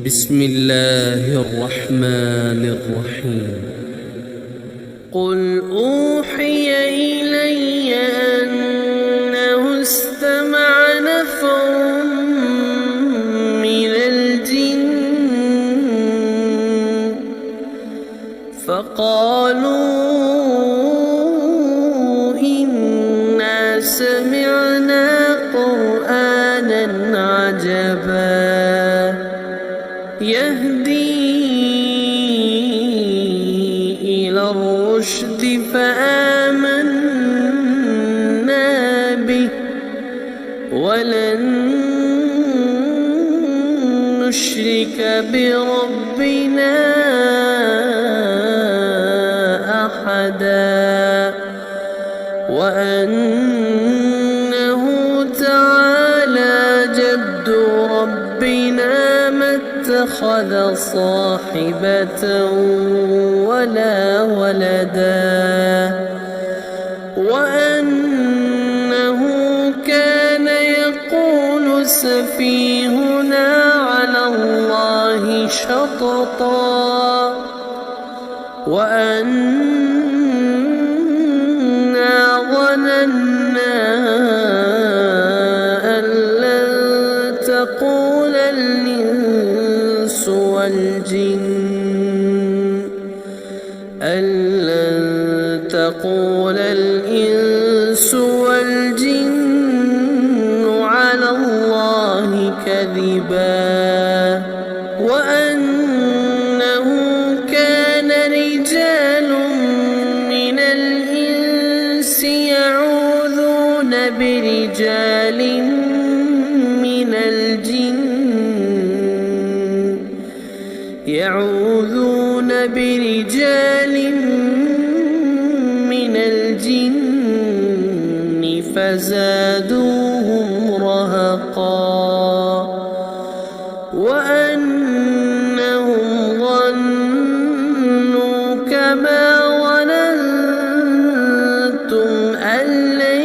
بسم الله الرحمن الرحيم. قل أوحي إلي أنه استمع نفر من الجن فقالوا إنا سمعنا قرآنا عجبا يهدي إلى الرشد فآمنا به ولن نشرك بربنا أحدا وأنه تعالى جد ربنا ما اتخذ صاحبة ولا ولدا وأنه كان يقول سفيهنا على الله شططا وأنا ظننا أن لن تقول الإنس والجن على الله كذبا وأنه كان رجال من الإنس يعوذون برجال من الجن فزادوهم رهقا وأنهم ظنوا كما ظننتم أن لن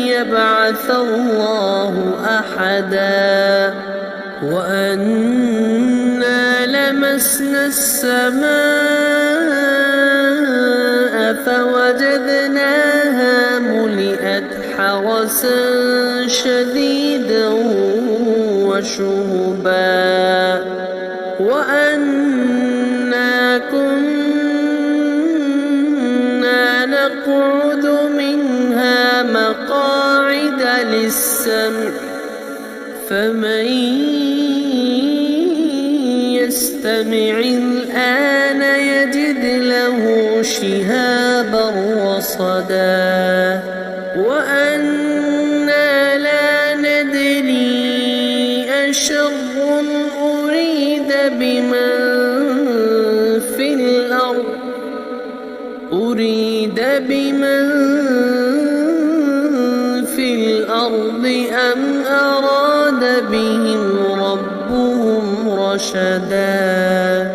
يبعث الله أحدا وأنا لمسنا السماء فوجدناها ملئت حرسا شديدا وشهبا وأنا كنا نقعد منها مقاعد للسمع فمن يستمع الآن يجد له شهابا رصدا وأنا لا ندري أشر أريد بمن في الأرض أم أراد بهم ربهم رشدا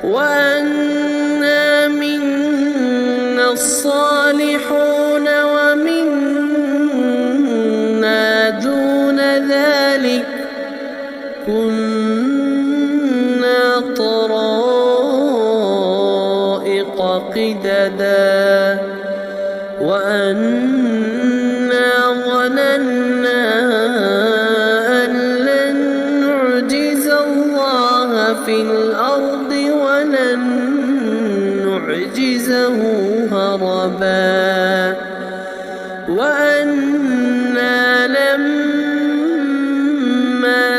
وأنا منا الصالحون ومنا دون ذلك كنا طرائق قددا وأنا ظننا أن لن نعجز الله في الأرض ولن نعجزه هربا وأنا لما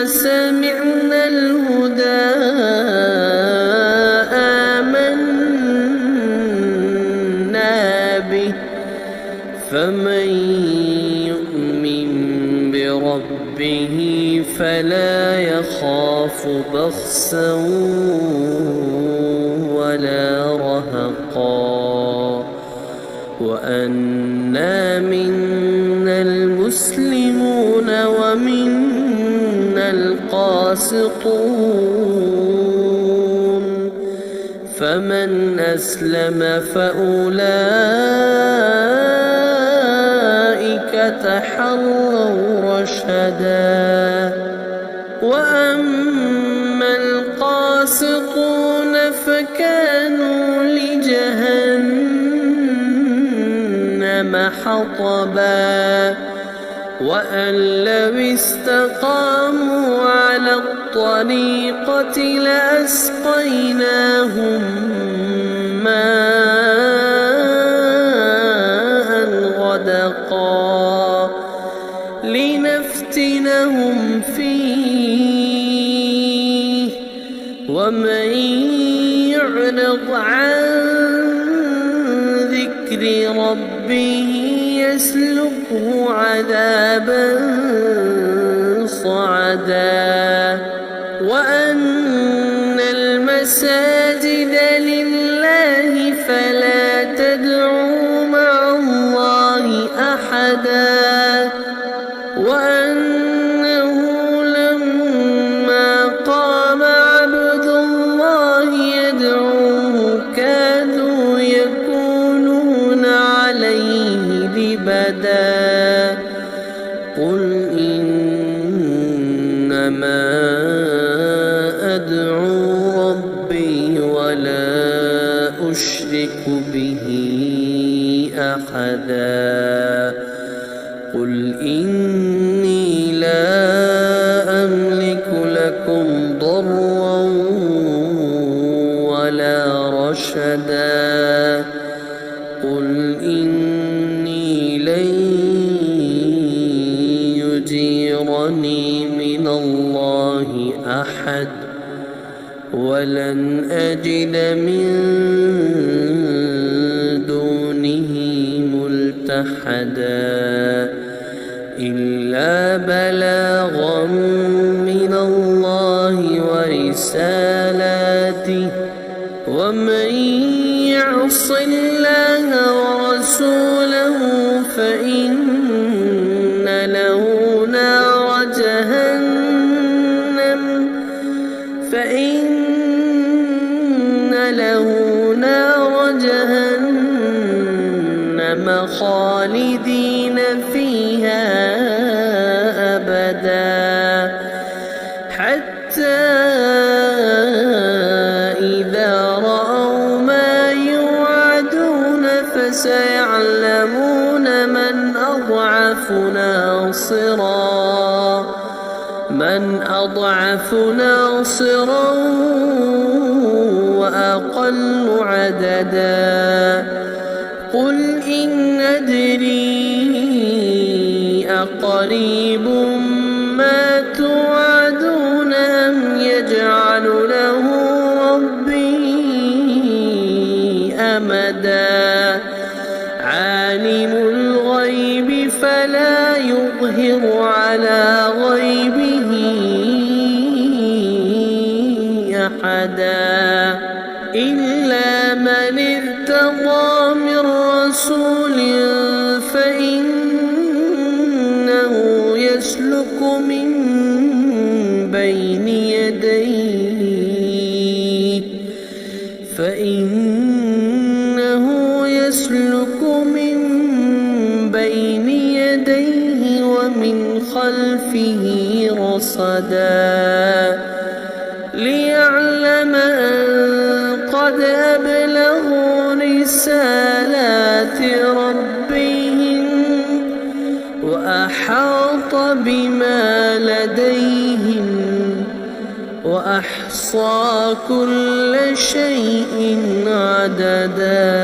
سمعنا الهدى آمنا به فمن يؤمن بربه فلا يخاف بخسا ولا رهقا وأنا منا المسلمون ومنا القاسطون فمن أسلم فأولئك تحروا رشدا وأما فكانوا لجهنم حطبا وأن لو استقاموا على الطريقة لأسقيناهم ماء غدقا لنفتنهم فيه ومن يعرض عن ذكر ربه يسلكه عذابا صعدا وأن المساجد لله فلا تدعوا مع الله أحدا وأنه لما قام عبد الله يدعوه كادوا يكونون عليه لبدا قل إنما أدعو ربي ولا أشرك به أحدا قل إني لا أملك لكم ضرا ولا رشدا قل إني لن يجيرني من الله أحد ولن أجد من دونه ملتحدا إلا بلاغا من الله ورسالاته ومن يعص الله ورسوله فإن له نار جهنم خالدين فيها أبدا حتى إذا رأوا ما يوعدون فسيعلمون من أضعف ناصرا وأقل عددا قل إن أدري أقريب ما توعدون أم يجعل له ربي أمدا عالم الغيب فلا يظهر على غيبه أحدا إلا من ارتضى من رسول فإنه يسلك من بين يديه ومن خلفه رصدا ليعلم أن قد أبلغوا رسالات ربهم وأحاط بما لديهم وأحصى كل شيء عددا.